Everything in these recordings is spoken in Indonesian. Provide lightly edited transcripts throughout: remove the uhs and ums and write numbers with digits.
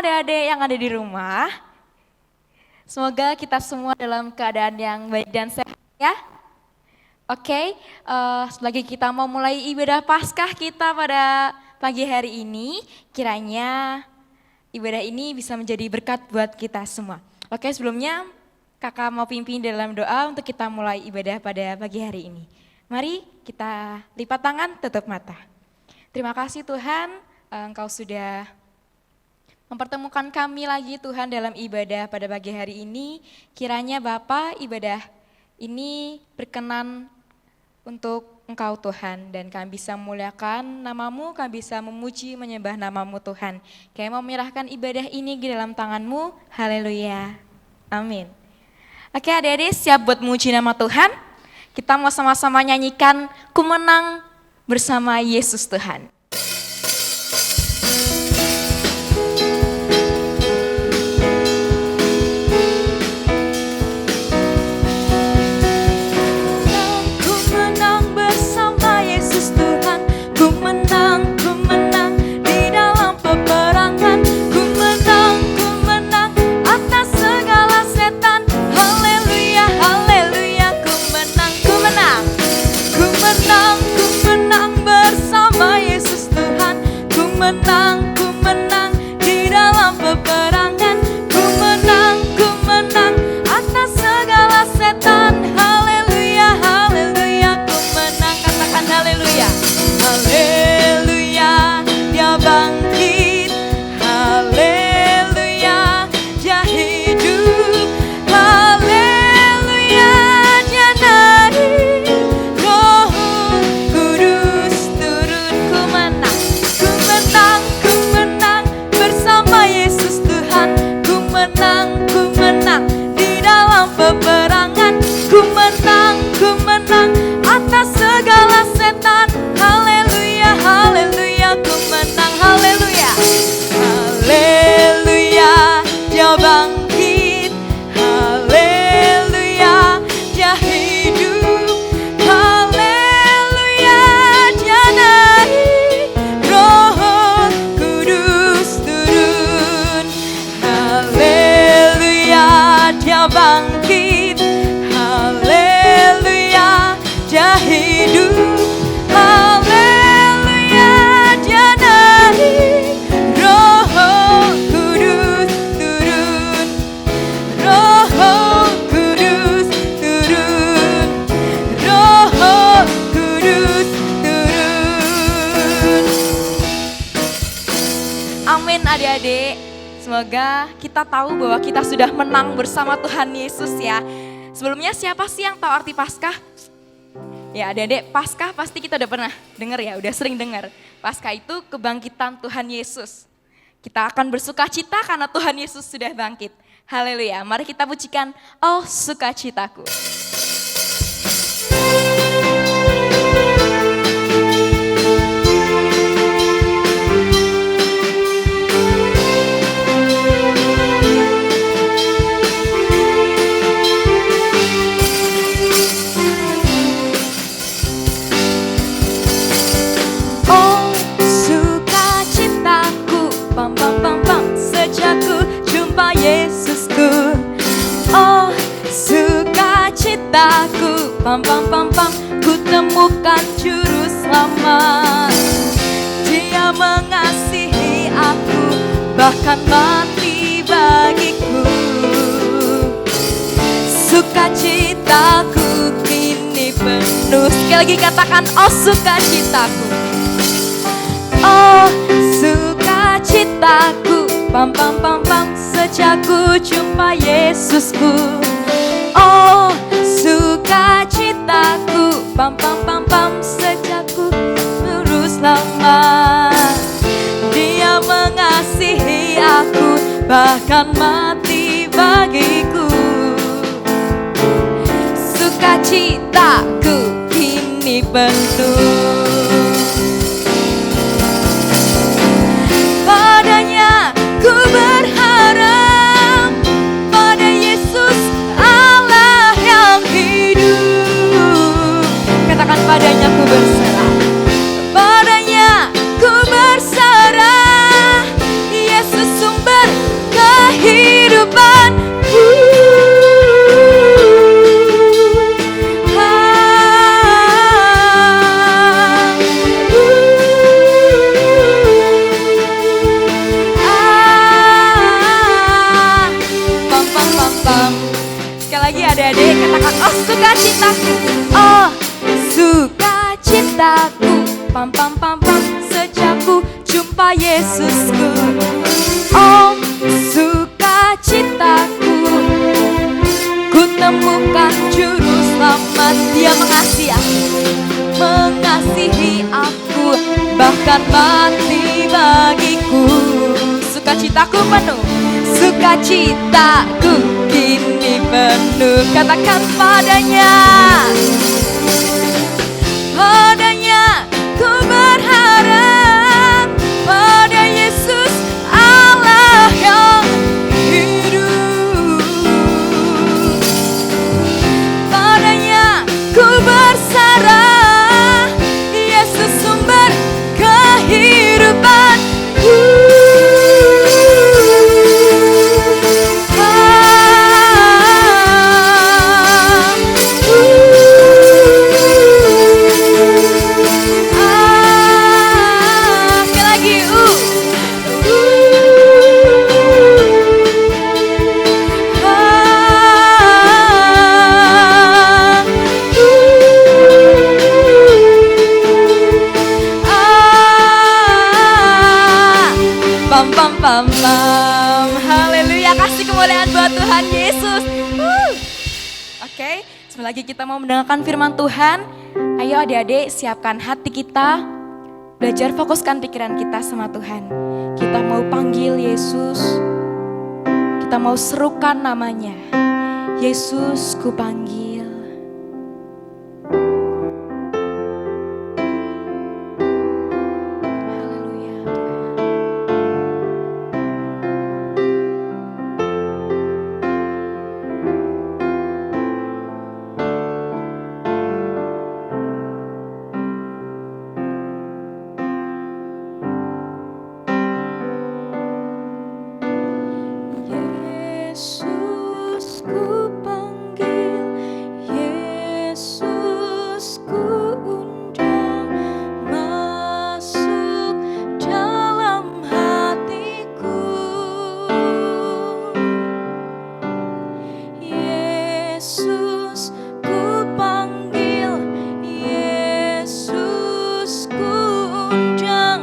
adik-adik yang ada di rumah. Semoga kita semua dalam keadaan yang baik dan sehat ya. Oke, selagi kita mau mulai ibadah Paskah kita pada pagi hari ini, kiranya ibadah ini bisa menjadi berkat buat kita semua. Oke, sebelumnya kakak mau pimpin dalam doa untuk kita mulai ibadah pada pagi hari ini. Mari kita lipat tangan, tutup mata. Terima kasih Tuhan, Engkau sudah mempertemukan kami lagi Tuhan dalam ibadah pada pagi hari ini. Kiranya Bapa, ibadah ini berkenan untuk Engkau Tuhan, dan kami bisa memuliakan nama-Mu, kami bisa memuji menyembah nama-Mu Tuhan. Kami mau menyerahkan ibadah ini di dalam tangan-Mu. Haleluya. Amin. Oke adik-adik, siap buat memuji nama Tuhan? Kita mau sama-sama nyanyikan Ku Menang Bersama Yesus Tuhan. Adik-adik, semoga kita tahu bahwa kita sudah menang bersama Tuhan Yesus ya. Sebelumnya siapa sih yang tahu arti Paskah? Ya adik-adik, Paskah pasti kita udah pernah dengar ya, udah sering dengar. Paskah itu kebangkitan Tuhan Yesus. Kita akan bersuka cita karena Tuhan Yesus sudah bangkit. Haleluya, mari kita pujikan Oh Sukacitaku. Yesusku, oh sukacitaku, pam pam pam pam, ku temukan juru selamat. Dia mengasihi aku, bahkan mati bagiku. Sukacitaku kini penuh. Sekali lagi katakan, oh sukacitaku, oh sukacitaku, pam pam pam pam, sejak ku jumpa Yesusku. Oh sukacitaku, pam pam pam pam, sejak ku terus lama. Dia mengasihi aku, bahkan mati bagiku. Sukacitaku kini penuh. Padanya ku berharap, pada Yesus Allah yang hidup. Katakan, padanya ku berserah, padanya ku berserah. Yesus sumber lagi adik-adik katakan oh sukacitaku. Oh sukacitaku, pam pam pam pam, sejak ku jumpa Yesusku. Oh sukacitaku, ku temukan juru selamat. Dia mengasihi aku, bahkan mati bagiku. Sukacitaku penuh. Sukacitaku kini penuh. Katakan padanya, padanya ku berharap, pada Yesus Allah yang hidup. Padanya ku bersarah, Yesus sumber kehidupan. Pam pam pam pam. Haleluya, kasih kemuliaan buat Tuhan Yesus. Oke, sebentar lagi kita mau mendengarkan firman Tuhan. Ayo adik-adik siapkan hati kita, belajar fokuskan pikiran kita sama Tuhan. Kita mau panggil Yesus, kita mau serukan namanya. Yesus ku panggil. Yesus ku panggil, Yesus ku undang, masuk dalam hatiku. Yesus ku panggil, Yesus ku undang,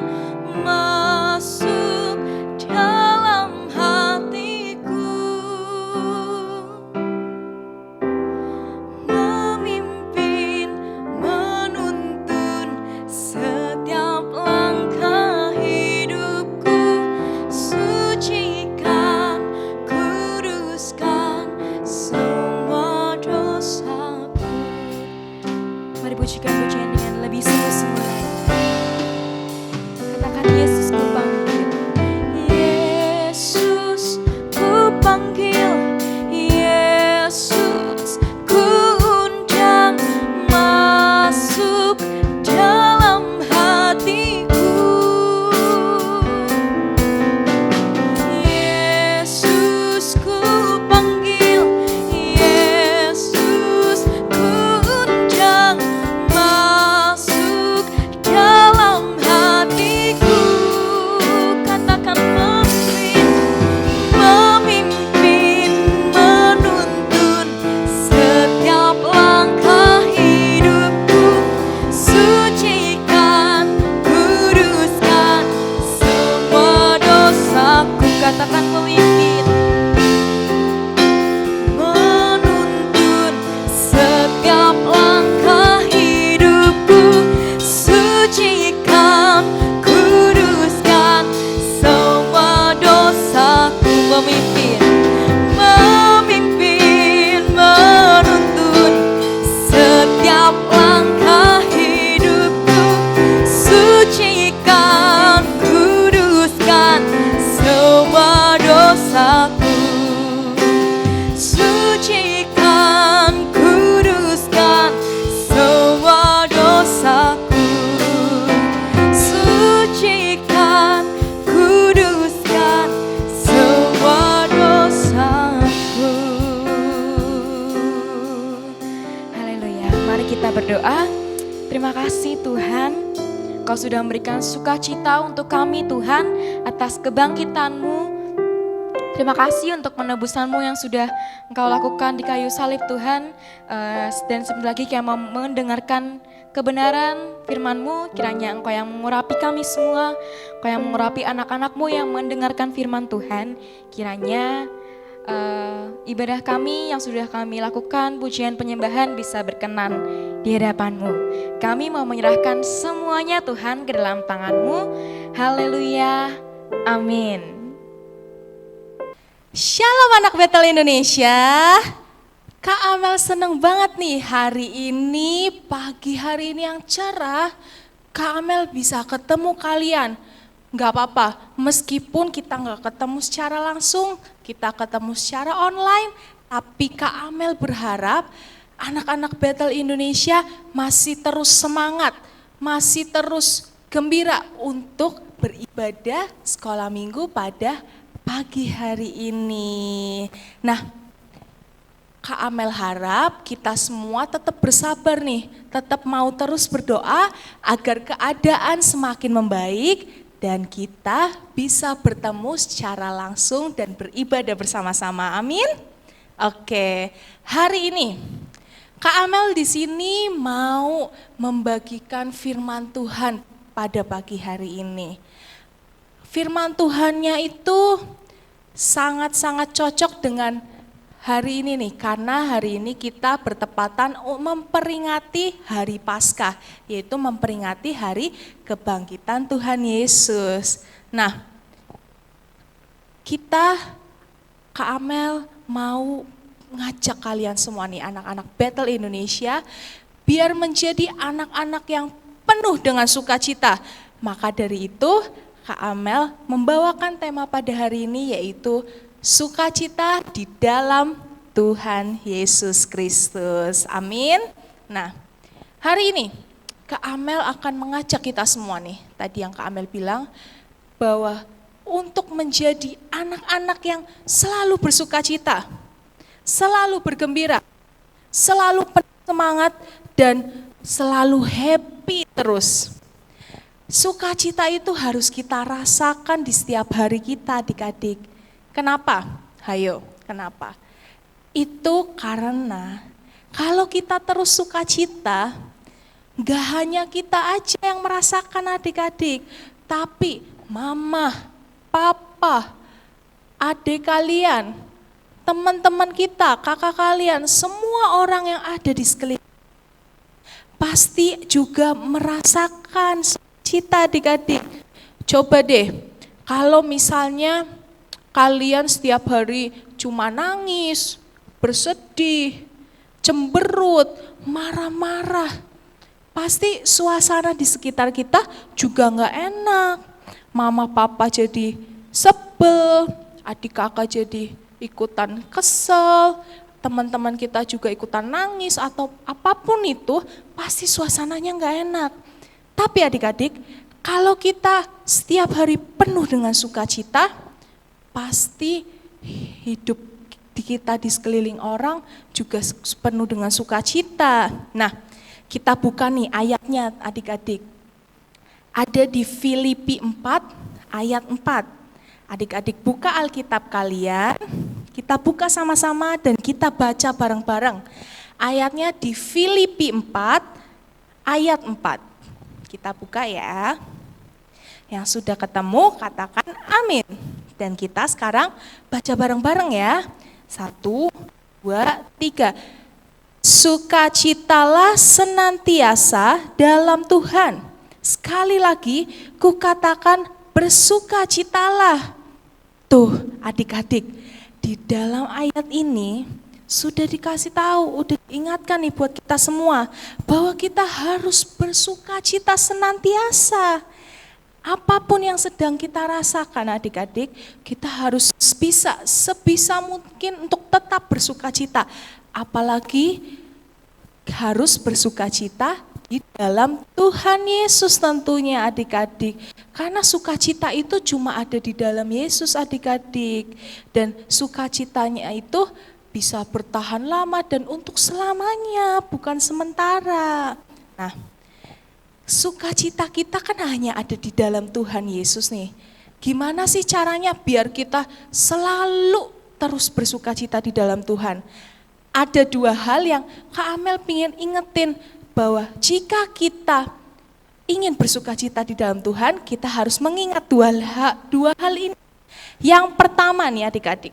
masuk dalam hatiku. Memimpin, menuntun setiap langkah hidupku, sucikan, kuduskan semua dosaku. Mari pujikan pujian dengan lebih sungguh-sungguh. Katakan Yesus ku panggil. Yesus ku panggil, Yesus ku undang, masuk dalam hatiku. Yesus ku panggil, Yesus ku undang, masuk dalam hatiku. Katakan memimpin, menuntun setiap langkah hidupku, sucikan, kuduskan semua dosaku. Katakan memimpin, menuntun setiap langkah hidupku, sucikan, kuduskan semua dosaku. Memimpin, menuntun setiap langkah hidupku, sucikan, kuduskan semua dosaku. Sucikan, kuduskan semua dosaku. Sucikan, kuduskan semua dosaku. Haleluya, mari kita berdoa. Terima kasih Tuhan, Kau sudah memberikan sukacita untuk kami Tuhan atas kebangkitan-Mu. Terima kasih untuk penebusan-Mu yang sudah Engkau lakukan di kayu salib Tuhan. Dan sebentar lagi kami mau mendengarkan kebenaran firman-Mu, kiranya Engkau yang mengurapi kami semua, Engkau yang mengurapi anak-anak-Mu yang mendengarkan firman Tuhan. Kiranya ibadah kami yang sudah kami lakukan, pujian penyembahan bisa berkenan di hadapan-Mu. Kami mau menyerahkan semuanya Tuhan ke dalam tangan-Mu. Haleluya, amin. Shalom anak Betel Indonesia. Kak Amel seneng banget nih hari ini, pagi hari ini yang cerah, Kak Amel bisa ketemu kalian. Gak apa-apa, meskipun kita gak ketemu secara langsung, kita ketemu secara online, tapi Kak Amel berharap anak-anak Betel Indonesia masih terus semangat, masih terus gembira untuk beribadah sekolah minggu pada pagi hari ini. Nah, Kak Amel harap kita semua tetap bersabar nih, tetap mau terus berdoa agar keadaan semakin membaik dan kita bisa bertemu secara langsung dan beribadah bersama-sama. Amin. Oke, hari ini Kak Amel di sini mau membagikan firman Tuhan pada pagi hari ini. Firman Tuhannya itu sangat-sangat cocok dengan hari ini nih, karena hari ini kita bertepatan memperingati hari Paskah, yaitu memperingati hari kebangkitan Tuhan Yesus. Nah, Kak Amel mau ngajak kalian semua nih, anak-anak Betel Indonesia, biar menjadi anak-anak yang penuh dengan sukacita. Maka dari itu, Kak Amel membawakan tema pada hari ini yaitu sukacita di dalam Tuhan Yesus Kristus. Amin. Nah, hari ini Kak Amel akan mengajak kita semua nih, tadi yang Kak Amel bilang bahwa untuk menjadi anak-anak yang selalu bersukacita, selalu bergembira, selalu penuh semangat dan selalu happy terus. Sukacita itu harus kita rasakan di setiap hari kita, adik-adik. Kenapa? Hayo, kenapa? Itu karena kalau kita terus sukacita, gak hanya kita aja yang merasakan, adik-adik, tapi mama, papa, adik kalian, teman-teman kita, kakak kalian, semua orang yang ada di sekeliling pasti juga merasakan sukacita, adik-adik. Coba deh, kalau misalnya kalian setiap hari cuma nangis, bersedih, cemberut, marah-marah, pasti suasana di sekitar kita juga nggak enak. Mama papa jadi sebel, adik kakak jadi ikutan kesel, teman-teman kita juga ikutan nangis atau apapun itu, pasti suasananya nggak enak. Tapi adik-adik, kalau kita setiap hari penuh dengan sukacita, pasti hidup kita di sekeliling orang juga penuh dengan sukacita. Nah, kita buka nih ayatnya adik-adik. Ada di Filipi 4 ayat 4. Adik-adik buka Alkitab kalian, kita buka sama-sama dan kita baca bareng-bareng. Ayatnya di Filipi 4 ayat 4. Kita buka ya. Yang sudah ketemu katakan amin. Dan kita sekarang baca bareng-bareng ya. 1, 2, 3. Sukacitalah senantiasa dalam Tuhan. Sekali lagi kukatakan bersukacitalah. Tuh adik-adik, di dalam ayat ini sudah dikasih tahu, udah diingatkan nih buat kita semua bahwa kita harus bersukacita senantiasa. Apapun yang sedang kita rasakan adik-adik, kita harus sebisa mungkin untuk tetap bersukacita. Apalagi harus bersukacita di dalam Tuhan Yesus tentunya adik-adik. Karena sukacita itu cuma ada di dalam Yesus adik-adik. Dan sukacitanya itu bisa bertahan lama dan untuk selamanya, bukan sementara. Nah, sukacita kita kan hanya ada di dalam Tuhan Yesus nih. Gimana sih caranya biar kita selalu terus bersuka cita di dalam Tuhan? Ada dua hal yang Kak Amel pengen ingetin, bahwa jika kita ingin bersuka cita di dalam Tuhan, kita harus mengingat dua hal ini. Yang pertama nih adik-adik,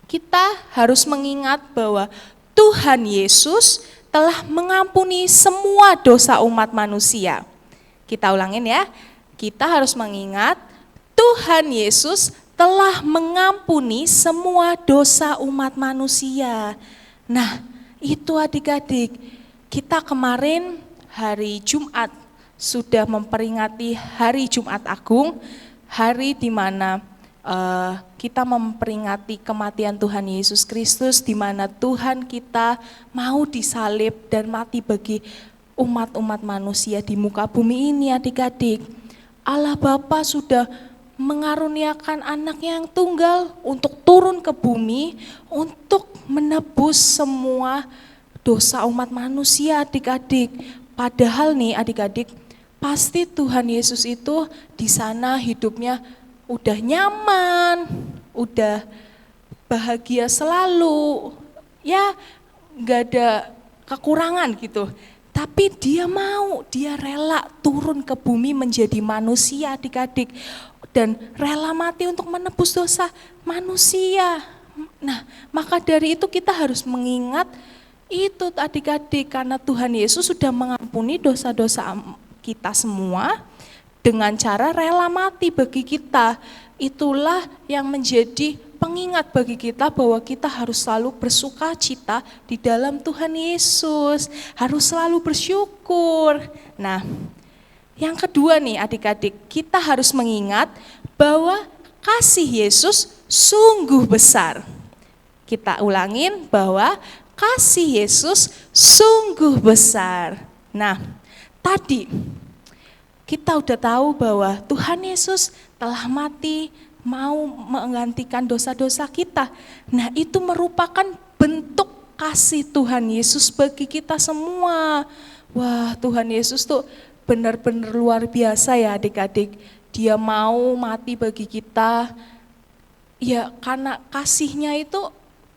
kita harus mengingat bahwa Tuhan Yesus telah mengampuni semua dosa umat manusia. Kita ulangin ya, kita harus mengingat Tuhan Yesus telah mengampuni semua dosa umat manusia. Nah, itu adik-adik, kita kemarin hari Jumat sudah memperingati hari Jumat Agung, hari di mana kita memperingati kematian Tuhan Yesus Kristus, di mana Tuhan kita mau disalib dan mati bagi umat-umat manusia di muka bumi ini adik-adik. Allah Bapa sudah mengaruniakan anaknya yang tunggal untuk turun ke bumi, untuk menebus semua dosa umat manusia adik-adik. Padahal nih adik-adik, pasti Tuhan Yesus itu di sana hidupnya udah nyaman, udah bahagia selalu, ya nggak ada kekurangan gitu. Tapi dia rela turun ke bumi menjadi manusia adik-adik, dan rela mati untuk menebus dosa manusia. Nah, maka dari itu kita harus mengingat itu adik-adik, karena Tuhan Yesus sudah mengampuni dosa-dosa kita semua, dengan cara rela mati bagi kita. Itulah yang menjadi pengingat bagi kita bahwa kita harus selalu bersuka cita di dalam Tuhan Yesus, harus selalu bersyukur. Nah, yang kedua nih adik-adik, kita harus mengingat bahwa kasih Yesus sungguh besar. Kita ulangin bahwa kasih Yesus sungguh besar. Nah, tadi kita udah tahu bahwa Tuhan Yesus telah mati, mau menggantikan dosa-dosa kita. Nah, itu merupakan bentuk kasih Tuhan Yesus bagi kita semua. Wah, Tuhan Yesus tuh benar-benar luar biasa ya adik-adik. Dia mau mati bagi kita, ya karena kasihnya itu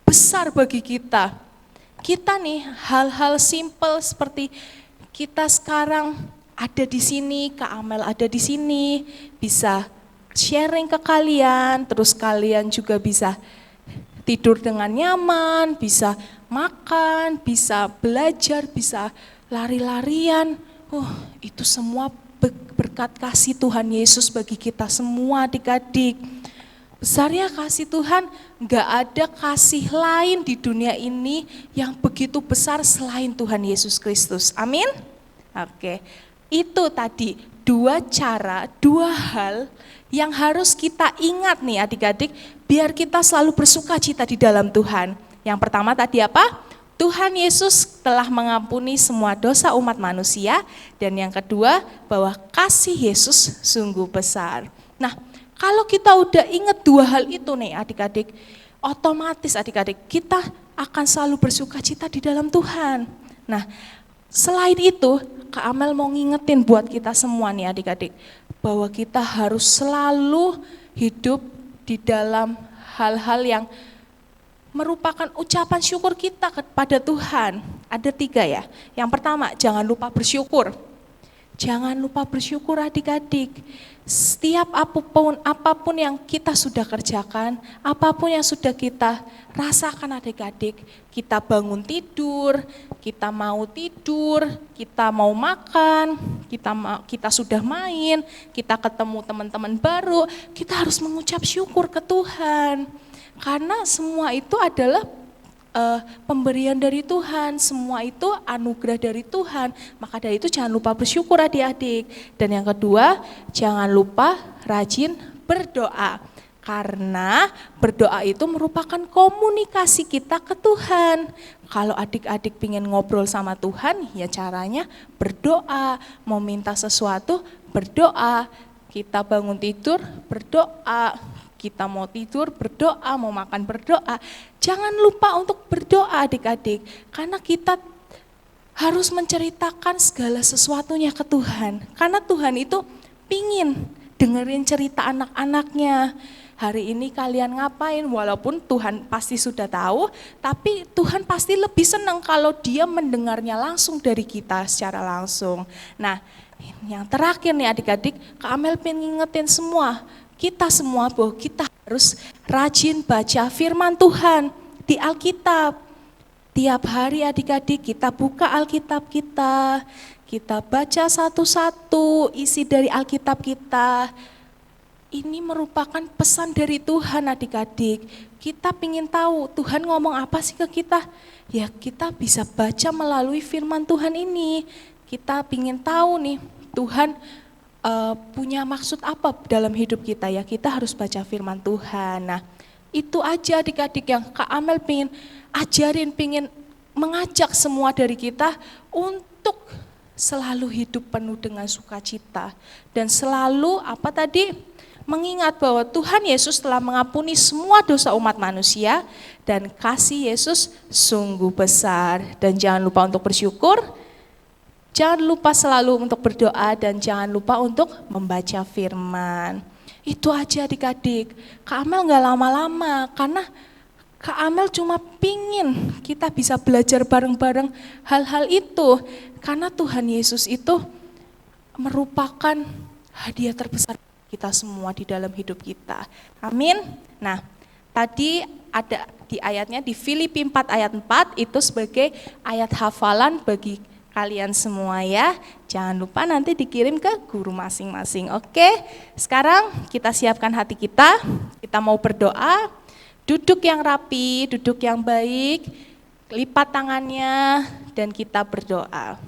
besar bagi kita. Kita nih hal-hal simpel seperti kita sekarang ada di sini, Kak Amel ada di sini, bisa sharing ke kalian, terus kalian juga bisa tidur dengan nyaman, bisa makan, bisa belajar, bisa lari-larian. Itu semua berkat kasih Tuhan Yesus bagi kita semua adik-adik. Besarnya kasih Tuhan, gak ada kasih lain di dunia ini yang begitu besar selain Tuhan Yesus Kristus. Amin? Oke. Itu tadi dua cara, dua hal yang harus kita ingat nih adik-adik, biar kita selalu bersuka cita di dalam Tuhan. Yang pertama tadi apa? Tuhan Yesus telah mengampuni semua dosa umat manusia. Dan yang kedua, bahwa kasih Yesus sungguh besar. Nah, kalau kita udah ingat dua hal itu nih adik-adik, otomatis adik-adik kita akan selalu bersuka cita di dalam Tuhan. Nah, selain itu, Kak Amel mau ngingetin buat kita semua nih adik-adik, bahwa kita harus selalu hidup di dalam hal-hal yang merupakan ucapan syukur kita kepada Tuhan. Ada 3 ya. Yang pertama, jangan lupa bersyukur. Jangan lupa bersyukur adik-adik. Setiap apapun yang kita sudah kerjakan, apapun yang sudah kita rasakan adik-adik, kita bangun tidur, kita mau tidur, kita mau makan, kita sudah main, kita ketemu teman-teman baru, kita harus mengucap syukur ke Tuhan. Karena semua itu adalah pemberian dari Tuhan, semua itu anugerah dari Tuhan. Maka dari itu jangan lupa bersyukur adik-adik. Dan yang kedua, jangan lupa rajin berdoa. Karena berdoa itu merupakan komunikasi kita ke Tuhan. Kalau adik-adik pengen ngobrol sama Tuhan, ya caranya berdoa. Mau minta sesuatu, berdoa. Kita bangun tidur, berdoa. Kita mau tidur, berdoa, mau makan, berdoa. Jangan lupa untuk berdoa adik-adik, karena kita harus menceritakan segala sesuatunya ke Tuhan. Karena Tuhan itu pingin dengerin cerita anak-anaknya. Hari ini kalian ngapain? Walaupun Tuhan pasti sudah tahu, tapi Tuhan pasti lebih senang kalau dia mendengarnya langsung dari kita secara langsung. Nah, yang terakhir nih adik-adik, Kak Amel pengen ngingetin kita semua bahwa kita harus rajin baca firman Tuhan di Alkitab. Tiap hari adik-adik kita buka Alkitab kita baca satu-satu isi dari Alkitab kita. Ini merupakan pesan dari Tuhan adik-adik. Kita ingin tahu Tuhan ngomong apa sih ke kita. Ya kita bisa baca melalui firman Tuhan ini. Kita ingin tahu nih Tuhan punya maksud apa dalam hidup kita ya. Kita harus baca firman Tuhan. Nah itu aja adik-adik yang Kak Amel pengen ajarin, pengen mengajak semua dari kita untuk selalu hidup penuh dengan sukacita. Dan selalu mengingat bahwa Tuhan Yesus telah mengampuni semua dosa umat manusia dan kasih Yesus sungguh besar. Dan jangan lupa untuk bersyukur, jangan lupa selalu untuk berdoa, dan jangan lupa untuk membaca firman. Itu aja adik-adik. Kak Amel gak lama-lama karena Kak Amel cuma pingin kita bisa belajar bareng-bareng hal-hal itu. Karena Tuhan Yesus itu merupakan hadiah terbesar kita semua di dalam hidup kita. Amin. Nah, tadi ada di ayatnya di Filipi 4 ayat 4 itu sebagai ayat hafalan bagi kalian semua ya. Jangan lupa nanti dikirim ke guru masing-masing. Oke, sekarang kita siapkan hati kita mau berdoa. Duduk yang rapi, duduk yang baik, lipat tangannya dan kita berdoa.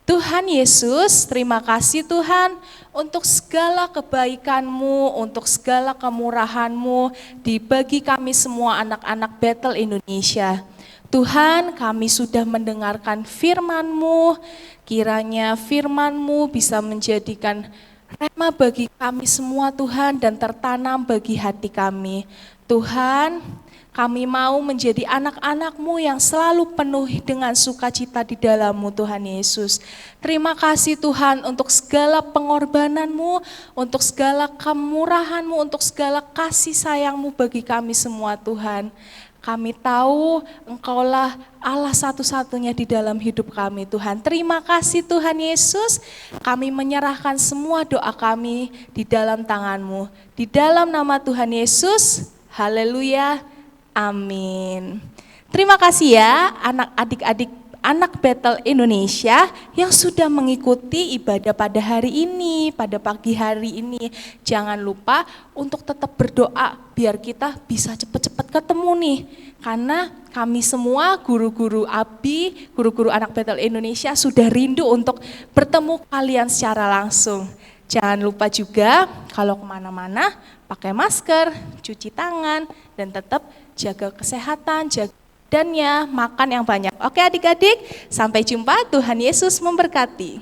Tuhan Yesus, terima kasih Tuhan untuk segala kebaikan-Mu, untuk segala kemurahan-Mu dibagi kami semua anak-anak Bethel Indonesia. Tuhan, kami sudah mendengarkan firman-Mu, kiranya firman-Mu bisa menjadikan rema bagi kami semua Tuhan dan tertanam bagi hati kami. Tuhan, kami mau menjadi anak-anak-Mu yang selalu penuh dengan sukacita di dalam-Mu Tuhan Yesus. Terima kasih Tuhan untuk segala pengorbanan-Mu, untuk segala kemurahan-Mu, untuk segala kasih sayang-Mu bagi kami semua Tuhan. Kami tahu Engkaulah Allah satu-satunya di dalam hidup kami Tuhan. Terima kasih Tuhan Yesus, kami menyerahkan semua doa kami di dalam tangan-Mu. Di dalam nama Tuhan Yesus, haleluya. Amin. Terima kasih ya adik-adik anak Bethel Indonesia yang sudah mengikuti ibadah pada hari ini, pada pagi hari ini. Jangan lupa untuk tetap berdoa biar kita bisa cepat-cepat ketemu nih. Karena kami semua guru-guru ABI, guru-guru anak Bethel Indonesia sudah rindu untuk bertemu kalian secara langsung. Jangan lupa juga kalau kemana-mana pakai masker, cuci tangan, dan tetap jaga kesehatan, jaga badannya, makan yang banyak. Oke adik-adik, sampai jumpa, Tuhan Yesus memberkati.